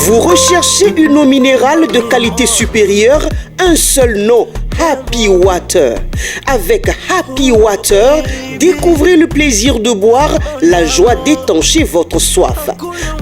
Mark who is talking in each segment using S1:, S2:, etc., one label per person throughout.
S1: Vous recherchez une eau minérale de qualité supérieure? Un seul nom, Happy Water. Avec Happy Water, découvrez le plaisir de boire, la joie d'étancher votre soif.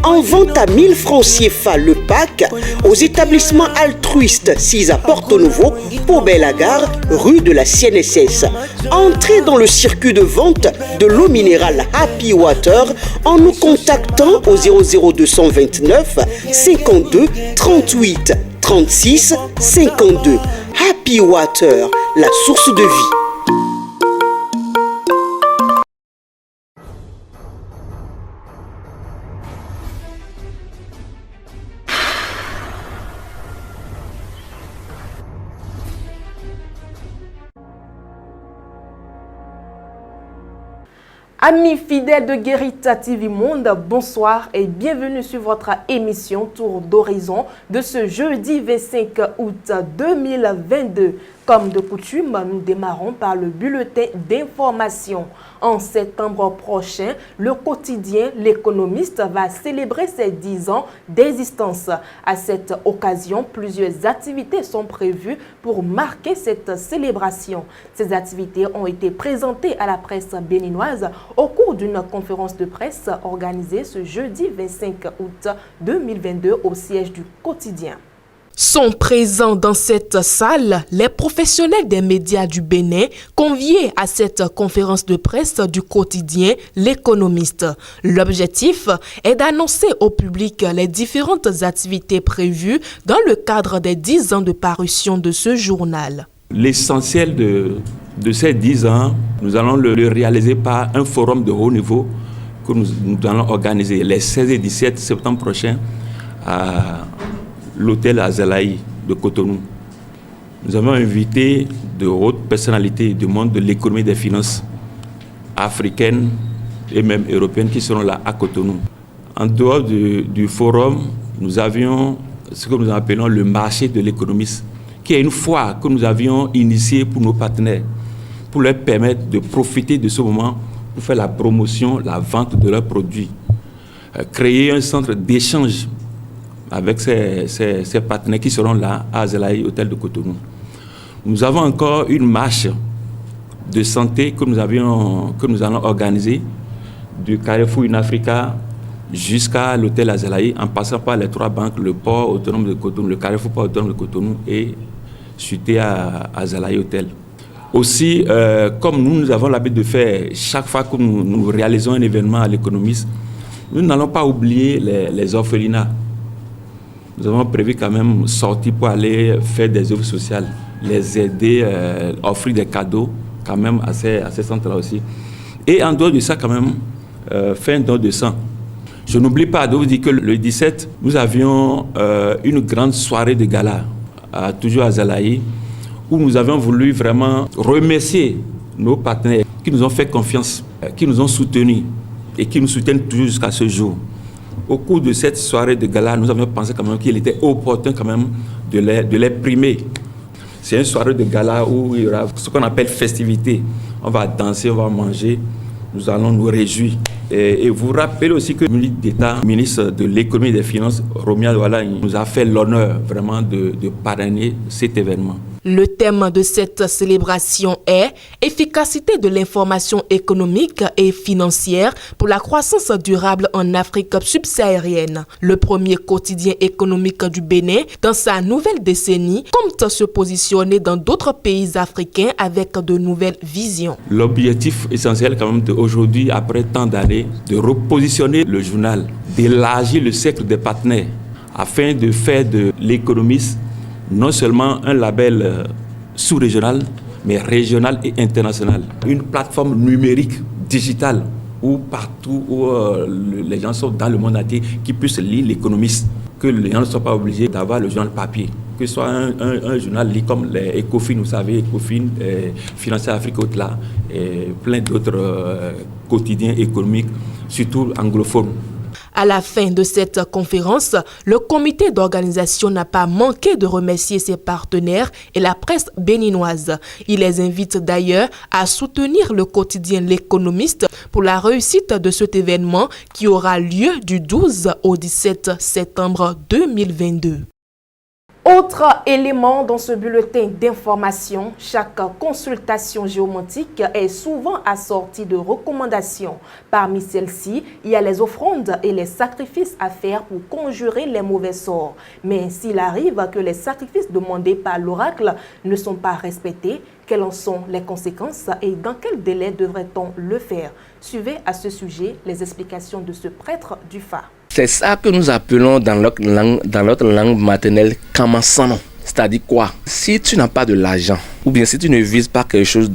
S1: En vente à 1000 francs CFA le pack aux établissements altruistes 6 à Porto-Novo, Pau-Belle-Gare, rue de la CNSS. Entrez dans le circuit de vente de l'eau minérale Happy Water en nous contactant au 00229 52 38 36 52. Happy Water, la source de vie.
S2: Amis fidèles de Guérita TV Monde, bonsoir et bienvenue sur votre émission Tour d'Horizon de ce jeudi 25 août 2022. Comme de coutume, nous démarrons par le bulletin d'information. En septembre prochain, le quotidien L'Économiste va célébrer ses 10 ans d'existence. À cette occasion, plusieurs activités sont prévues pour marquer cette célébration. Ces activités ont été présentées à la presse béninoise au cours d'une conférence de presse organisée ce jeudi 25 août 2022 au siège du quotidien. Sont présents dans cette salle les professionnels des médias du Bénin conviés à cette conférence de presse du quotidien L'Économiste. L'objectif est d'annoncer au public les différentes activités prévues dans le cadre des 10 ans de parution de ce journal.
S3: L'essentiel de ces 10 ans, nous allons le réaliser par un forum de haut niveau que nous allons organiser les 16 et 17 septembre prochains à l'hôtel Azalaï de Cotonou. Nous avons invité de hautes personnalités du monde de l'économie et des finances africaines et même européennes qui seront là à Cotonou. En dehors du forum, nous avions ce que nous appelons le marché de l'économiste, qui est une foire que nous avions initiée pour nos partenaires, pour leur permettre de profiter de ce moment pour faire la promotion, la vente de leurs produits. Créer un centre d'échange avec ces partenaires qui seront là à Azalaï, hôtel de Cotonou. Nous avons encore une marche de santé que nous allons organiser du Carrefour Africa jusqu'à l'hôtel Azalaï, en passant par les 3 banques, le port autonome de Cotonou, le Carrefour port autonome de Cotonou et chuter à Azalaï hôtel. Aussi, comme nous avons l'habitude de faire chaque fois que nous réalisons un événement à l'Économiste, nous n'allons pas oublier les orphelinats. Nous avons prévu quand même sortir pour aller faire des œuvres sociales, les aider, offrir des cadeaux quand même à ces centres-là aussi. Et en dehors de ça, quand même, faire un don de sang. Je n'oublie pas de vous dire que le 17, nous avions une grande soirée de gala, toujours à Zalaï, où nous avions voulu vraiment remercier nos partenaires qui nous ont fait confiance, qui nous ont soutenus et qui nous soutiennent toujours jusqu'à ce jour. Au cours de cette soirée de gala, nous avions pensé quand même qu'il était opportun quand même de les primer. C'est une soirée de gala où il y aura ce qu'on appelle festivité. On va danser, on va manger, nous allons nous réjouir. Et vous rappelez aussi que le ministre d'État, ministre de l'économie et des finances, Romia Douala, nous a fait l'honneur vraiment de parrainer cet événement.
S2: Le thème de cette célébration est « Efficacité de l'information économique et financière pour la croissance durable en Afrique subsaharienne ». Le premier quotidien économique du Bénin, dans sa nouvelle décennie, compte se positionner dans d'autres pays africains avec de nouvelles visions.
S3: L'objectif essentiel quand même d'aujourd'hui, après tant d'années, de repositionner le journal, d'élargir le cercle des partenaires afin de faire de l'Économiste non seulement un label sous-régional, mais régional et international. Une plateforme numérique, digitale, où partout où les gens sont dans le monde entier, qui puissent lire l'Économiste, que les gens ne soient pas obligés d'avoir le journal papier. Que ce soit un journal lu comme les Ecofin, vous savez, Ecofin, Financier Afrique au-delà, et plein d'autres quotidiens économiques, surtout anglophones.
S2: À la fin de cette conférence, le comité d'organisation n'a pas manqué de remercier ses partenaires et la presse béninoise. Il les invite d'ailleurs à soutenir le quotidien L'Économiste pour la réussite de cet événement qui aura lieu du 12 au 17 septembre 2022. Autre élément dans ce bulletin d'information, chaque consultation géomantique est souvent assortie de recommandations. Parmi celles-ci, il y a les offrandes et les sacrifices à faire pour conjurer les mauvais sorts. Mais s'il arrive que les sacrifices demandés par l'oracle ne sont pas respectés, quelles en sont les conséquences et dans quel délai devrait-on le faire? Suivez à ce sujet les explications de ce prêtre du Fa.
S4: C'est ça que nous appelons dans notre langue maternelle Kamasanon. C'est-à-dire quoi? Si tu n'as pas de l'argent, ou bien si tu ne vises pas quelque chose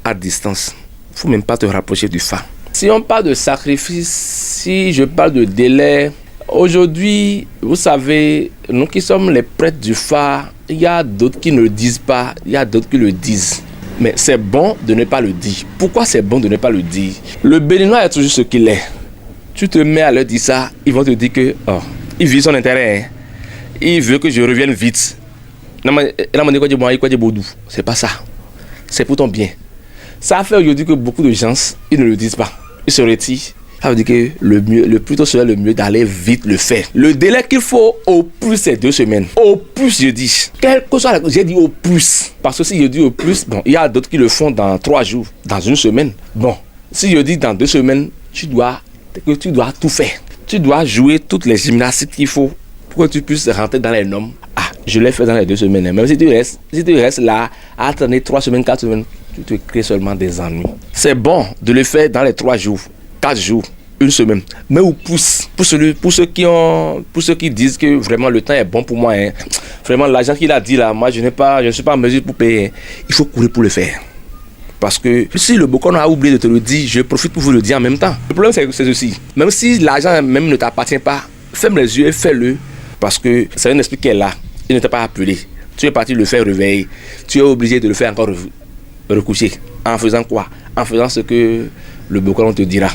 S4: à distance, il ne faut même pas te rapprocher du Fa. Si on parle de sacrifice, si je parle de délai, aujourd'hui, vous savez, nous qui sommes les prêtres du Fa, il y a d'autres qui ne le disent pas, il y a d'autres qui le disent. Mais c'est bon de ne pas le dire. Pourquoi c'est bon de ne pas le dire? Le Béninois est toujours ce qu'il est. Tu te mets à leur dire ça, ils vont te dire que il vit son intérêt. Hein. Il veut que je revienne vite. C'est pas ça. C'est pour ton bien. Ça fait aujourd'hui que beaucoup de gens, ils ne le disent pas. Ils se retirent. Ça veut dire que le plus tôt serait le mieux d'aller vite le faire. Le délai qu'il faut au plus, c'est 2 semaines. Au plus, je dis. Quel que soit j'ai dit au plus. Parce que si je dis au plus, bon, il y a d'autres qui le font dans 3 jours, dans 1 semaine. Bon, si je dis dans 2 semaines, tu dois tout faire. Tu dois jouer toutes les gymnastiques qu'il faut pour que tu puisses rentrer dans les normes. Ah, je l'ai fait dans les 2 semaines. Même si tu restes là à attendre 3 semaines, 4 semaines, tu te crées seulement des ennuis. C'est bon de le faire dans les 3 jours, 4 jours, 1 semaine. Mais au pouce, pour ceux qui disent que vraiment le temps est bon pour moi, hein, vraiment l'argent qu'il a dit là, moi je ne suis pas en mesure pour payer. Hein. Il faut courir pour le faire. Parce que si le Bokon a oublié de te le dire, je profite pour vous le dire en même temps. Le problème c'est ceci. Même si l'argent même ne t'appartient pas, ferme les yeux et fais-le. Parce que c'est un esprit qui est là. Il ne t'a pas appelé. Tu es parti le faire réveiller. Tu es obligé de le faire encore recoucher. En faisant quoi? En faisant ce que le Bokon te dira.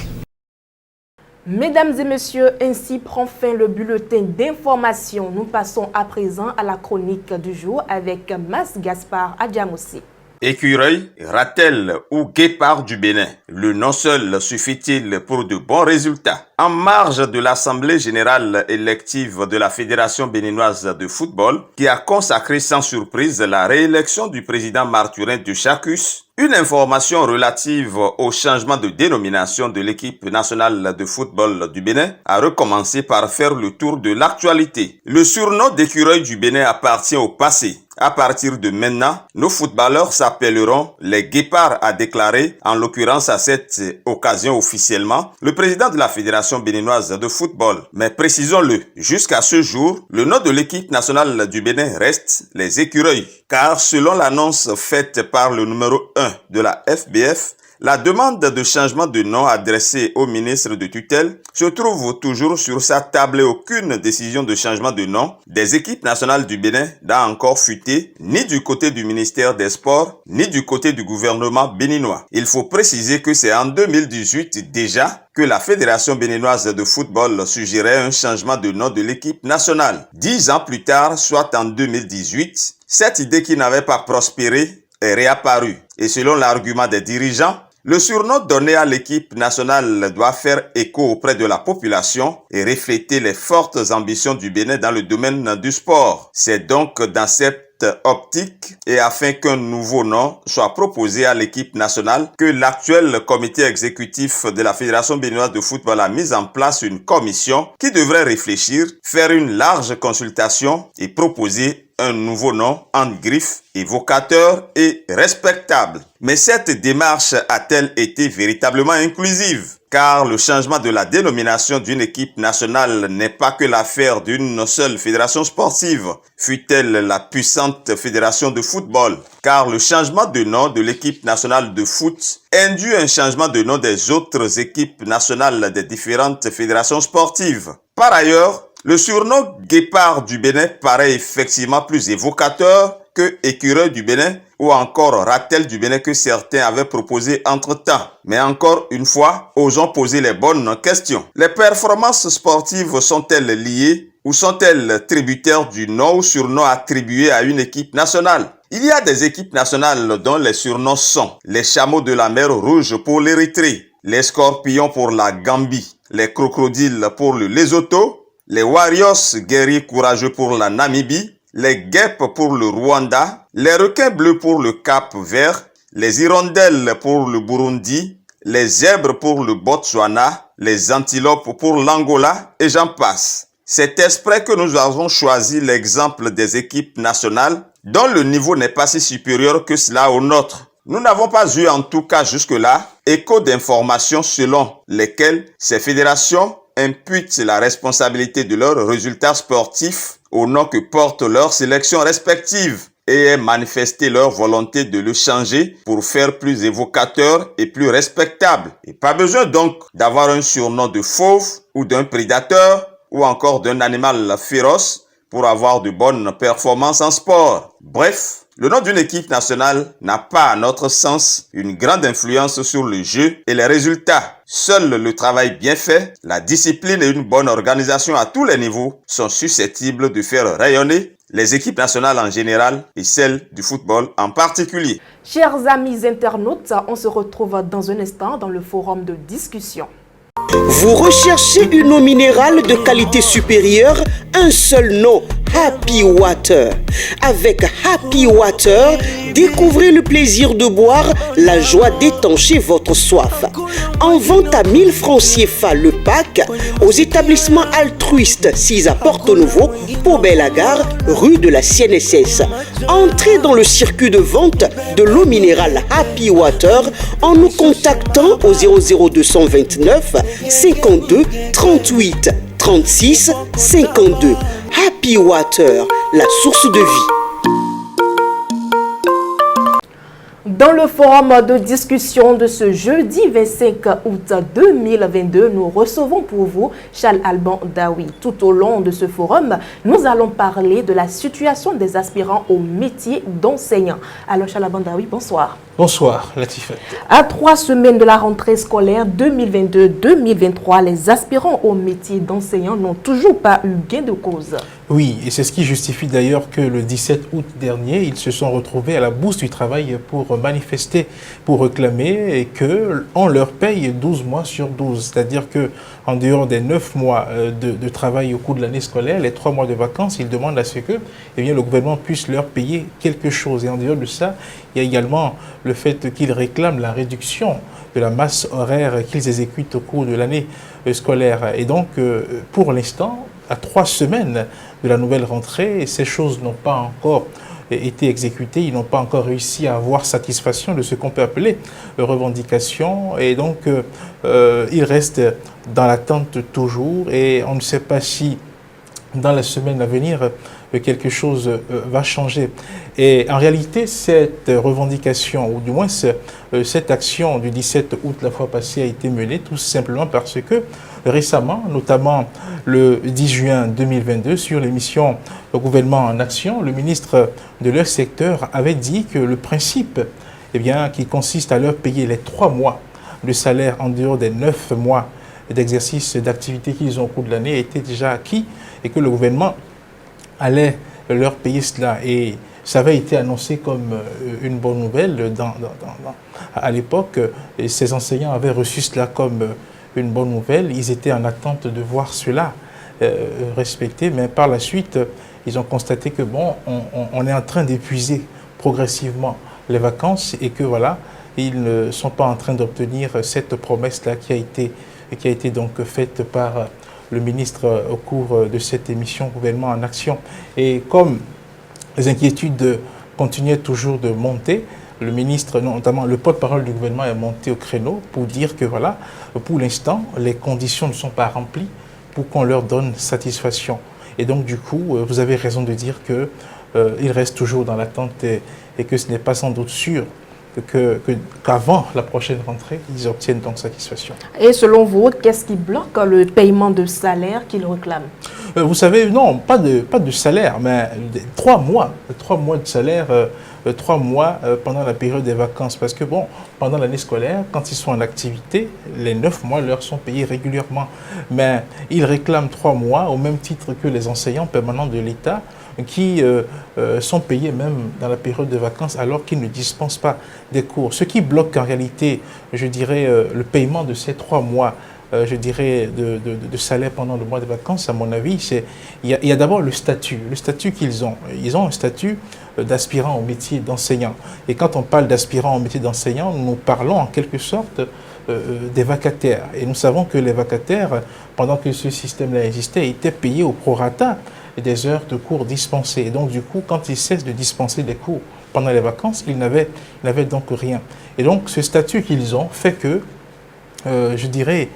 S2: Mesdames et messieurs, ainsi prend fin le bulletin d'information. Nous passons à présent à la chronique du jour avec Mas Gaspard Adjamossi.
S5: Écureuil, ratel ou guépard du Bénin, le nom seul suffit-il pour de bons résultats? En marge de l'Assemblée générale élective de la Fédération béninoise de football, qui a consacré sans surprise la réélection du président Marturin de Chacus, une information relative au changement de dénomination de l'équipe nationale de football du Bénin a recommencé par faire le tour de l'actualité. Le surnom d'écureuil du Bénin appartient au passé. À partir de maintenant, nos footballeurs s'appelleront les guépards, a déclaré, en l'occurrence à cette occasion officiellement, le président de la Fédération béninoise de football. Mais précisons-le, jusqu'à ce jour, le nom de l'équipe nationale du Bénin reste les écureuils. Car selon l'annonce faite par le numéro 1 de la FBF, la demande de changement de nom adressée au ministre de tutelle se trouve toujours sur sa table et aucune décision de changement de nom des équipes nationales du Bénin n'a encore fuité, ni du côté du ministère des Sports, ni du côté du gouvernement béninois. Il faut préciser que c'est en 2018 déjà que la Fédération béninoise de football suggérait un changement de nom de l'équipe nationale. 10 ans plus tard, soit en 2018, cette idée qui n'avait pas prospéré est réapparue. Et selon l'argument des dirigeants, le surnom donné à l'équipe nationale doit faire écho auprès de la population et refléter les fortes ambitions du Bénin dans le domaine du sport. C'est donc dans cette optique et afin qu'un nouveau nom soit proposé à l'équipe nationale que l'actuel comité exécutif de la Fédération béninoise de football a mis en place une commission qui devrait réfléchir, faire une large consultation et proposer un nouveau nom en griffe, évocateur et respectable. Mais cette démarche a-t-elle été véritablement inclusive? Car le changement de la dénomination d'une équipe nationale n'est pas que l'affaire d'une seule fédération sportive, fût-elle la puissante fédération de football. Car le changement de nom de l'équipe nationale de foot induit un changement de nom des autres équipes nationales des différentes fédérations sportives. Par ailleurs, le surnom guépard du Bénin paraît effectivement plus évocateur que écureuil du Bénin ou encore Ratel du Bénin que certains avaient proposé entre-temps. Mais encore une fois, osons poser les bonnes questions. Les performances sportives sont-elles liées ou sont-elles tributaires du nom ou surnom attribué à une équipe nationale? Il y a des équipes nationales dont les surnoms sont les Chameaux de la mer Rouge pour l'Érythrée, les Scorpions pour la Gambie, les Crocodiles pour le Lesotho, les Warriors guerriers courageux pour la Namibie, les Guêpes pour le Rwanda, les Requins bleus pour le Cap-Vert, les Hirondelles pour le Burundi, les Zèbres pour le Botswana, les Antilopes pour l'Angola et j'en passe. C'est exprès que nous avons choisi l'exemple des équipes nationales dont le niveau n'est pas si supérieur que cela au nôtre. Nous n'avons pas eu en tout cas jusque-là écho d'informations selon lesquelles ces fédérations imputent la responsabilité de leurs résultats sportifs au nom que portent leurs sélections respectives et aient manifesté leur volonté de le changer pour faire plus évocateur et plus respectable. Et pas besoin donc d'avoir un surnom de fauve ou d'un prédateur ou encore d'un animal féroce pour avoir de bonnes performances en sport. Bref, le nom d'une équipe nationale n'a pas, à notre sens, une grande influence sur le jeu et les résultats. Seul le travail bien fait, la discipline et une bonne organisation à tous les niveaux sont susceptibles de faire rayonner les équipes nationales en général et celles du football en particulier.
S2: Chers amis internautes, on se retrouve dans un instant dans le forum de discussion.
S1: Vous recherchez une eau minérale de qualité supérieure, un seul nom, Happy Water. Avec Happy Water, découvrez le plaisir de boire, la joie d'étancher votre soif. En vente à 1000 francs CFA le pack aux établissements altruistes 6 à Porto-Novo, Pau-Belle-Gare, rue de la CNSS. Entrez dans le circuit de vente de l'eau minérale Happy Water en nous contactant au 00229 52 38 36 52. Happy Water, la source de vie.
S2: Dans le forum de discussion de ce jeudi 25 août 2022, nous recevons pour vous Charles Alban Daoui. Tout au long de ce forum, nous allons parler de la situation des aspirants au métier d'enseignant. Alors Charles Alban Daoui, bonsoir.
S6: Bonsoir, Latifat.
S2: À 3 semaines de la rentrée scolaire 2022-2023, les aspirants au métier d'enseignant n'ont toujours pas eu gain de cause.
S6: Oui, et c'est ce qui justifie d'ailleurs que le 17 août dernier, ils se sont retrouvés à la Bourse du Travail pour manifester, pour réclamer qu'on leur paye 12 mois sur 12. C'est-à-dire qu'en dehors des 9 mois de travail au cours de l'année scolaire, les 3 mois de vacances, ils demandent à ce que le gouvernement puisse leur payer quelque chose. Et en dehors de ça, il y a également le fait qu'ils réclament la réduction de la masse horaire qu'ils exécutent au cours de l'année scolaire. Et donc, pour l'instant, à 3 semaines de la nouvelle rentrée, ces choses n'ont pas encore été exécutées, ils n'ont pas encore réussi à avoir satisfaction de ce qu'on peut appeler revendication, et donc ils restent dans l'attente toujours, et on ne sait pas si dans la semaine à venir quelque chose va changer. Et en réalité, cette revendication, ou du moins cette action du 17 août la fois passée a été menée tout simplement parce que récemment, notamment le 10 juin 2022, sur l'émission Gouvernement en action, le ministre de leur secteur avait dit que le principe qui consiste à leur payer les 3 mois de salaire en dehors des 9 mois d'exercice d'activité qu'ils ont au cours de l'année était déjà acquis et que le gouvernement allait leur payer cela. Et ça avait été annoncé comme une bonne nouvelle à l'époque. Et ces enseignants avaient reçu cela comme une bonne nouvelle. Ils étaient en attente de voir cela respecté. Mais par la suite, ils ont constaté que on est en train d'épuiser progressivement les vacances et que voilà, ils ne sont pas en train d'obtenir cette promesse-là qui a été donc faite par le ministre au cours de cette émission Gouvernement en action. Et comme les inquiétudes continuaient toujours de monter, le ministre, notamment le porte-parole du gouvernement, est monté au créneau pour dire que voilà, pour l'instant, les conditions ne sont pas remplies pour qu'on leur donne satisfaction. Et donc du coup, vous avez raison de dire qu'ils restent toujours dans l'attente et que ce n'est pas sans doute sûr qu'avant la prochaine rentrée, ils obtiennent donc satisfaction.
S2: Et selon vous, qu'est-ce qui bloque le paiement de salaire qu'ils réclament?
S6: Vous savez, non, pas de salaire, mais 3 mois de salaire 3 mois pendant la période des vacances. Parce que bon, pendant l'année scolaire, quand ils sont en activité, les 9 mois leur sont payés régulièrement. Mais ils réclament 3 mois au même titre que les enseignants permanents de l'État qui sont payés même dans la période de vacances alors qu'ils ne dispensent pas des cours. Ce qui bloque en réalité, je dirais, le paiement de ces 3 mois, je dirais, de salaire pendant le mois de vacances, à mon avis, il y a d'abord le statut qu'ils ont. Ils ont un statut d'aspirant au métier d'enseignant. Et quand on parle d'aspirant au métier d'enseignant, nous parlons en quelque sorte des vacataires. Et nous savons que les vacataires, pendant que ce système-là existait, étaient payés au prorata des heures de cours dispensés. Et donc, du coup, quand ils cessent de dispenser des cours pendant les vacances, ils n'avaient donc rien. Et donc, ce statut qu'ils ont fait que, je dirais,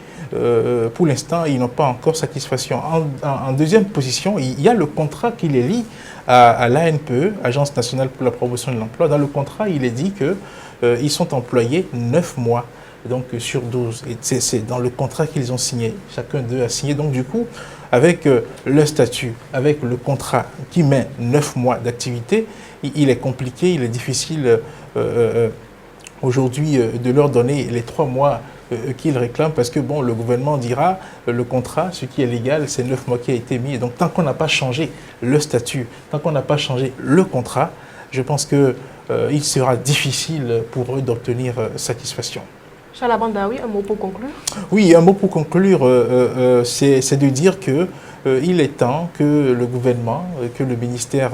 S6: pour l'instant, ils n'ont pas encore satisfaction. En deuxième position, il y a le contrat qui les lie à l'ANPE, Agence nationale pour la promotion de l'emploi. Dans le contrat, il est dit qu'ils sont employés 9 mois. Donc sur 12. Et c'est dans le contrat qu'ils ont signé. Chacun d'eux a signé. Donc du coup, avec le statut, avec le contrat qui met 9 mois d'activité, il est compliqué, il est difficile aujourd'hui de leur donner les 3 mois qu'ils réclament parce que bon, le gouvernement dira le contrat, ce qui est légal, c'est 9 mois qui a été mis. Et donc tant qu'on n'a pas changé le statut, tant qu'on n'a pas changé le contrat, je pense qu'il sera difficile pour eux d'obtenir satisfaction.
S2: Chalaban Daoui, un mot pour conclure? Oui,
S6: un mot pour conclure, c'est de dire qu'il est temps que le gouvernement, que le ministère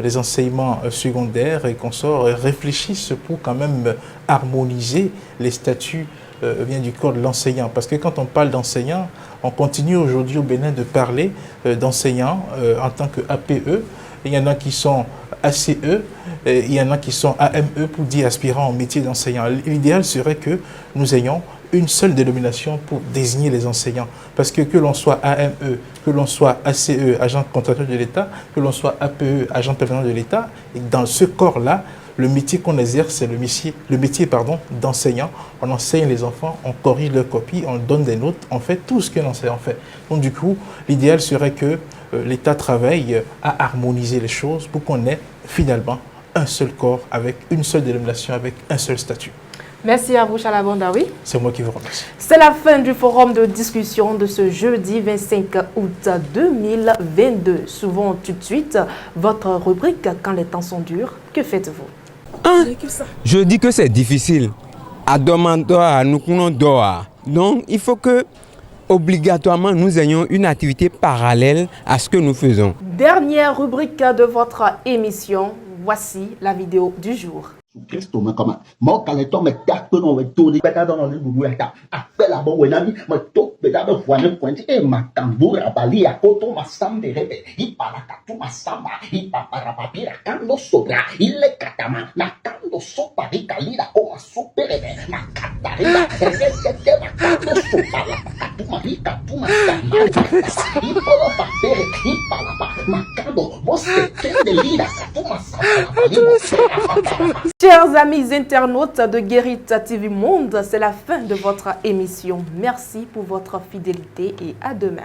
S6: des enseignements secondaires et consorts réfléchissent pour quand même harmoniser les statuts du corps de l'enseignant. Parce que quand on parle d'enseignant, on continue aujourd'hui au Bénin de parler d'enseignants en tant que APE. Il y en a qui sont ACE, il y en a qui sont AME pour dire aspirants au métier d'enseignant. L'idéal serait que nous ayons une seule dénomination pour désigner les enseignants. Parce que l'on soit AME, que l'on soit ACE, agent contractuel de l'État, que l'on soit APE, agent permanent de l'État, dans ce corps-là, le métier qu'on exerce, c'est le métier d'enseignant. On enseigne les enfants, on corrige leurs copies, on donne des notes, on fait tout ce que l'enseignant fait. Donc du coup, l'idéal serait que l'État travaille à harmoniser les choses pour qu'on ait finalement un seul corps avec une seule dénomination, avec un seul statut.
S2: Merci à vous, Chalaban Daoui.
S6: C'est moi qui vous remercie.
S2: C'est la fin du forum de discussion de ce jeudi 25 août 2022. Suivons tout de suite votre rubrique « Quand les temps sont durs, que faites-vous »
S7: Je dis que c'est difficile. À Domandoa, nous connaissons Doha. Donc, il faut que, obligatoirement, nous ayons une activité parallèle à ce que nous faisons.
S2: Dernière rubrique de votre émission. Voici la vidéo du jour.
S8: Kristo kama mo kale to me ta ko no we to ni beta don le bubu ta apela bo we na bi mo to beta be fwa ne pointi e makambura bali akoto masambe rebe I para katu masamba I papara papira kando sobra ile katama na kando sopa rikalira como superebe na katarina resete na kando sopa la katu marika tu masamba I polo papere I para pa makando você tende lira katu masamba.
S2: Chers amis internautes de Guérita TV Monde, c'est la fin de votre émission. Merci pour votre fidélité et à demain.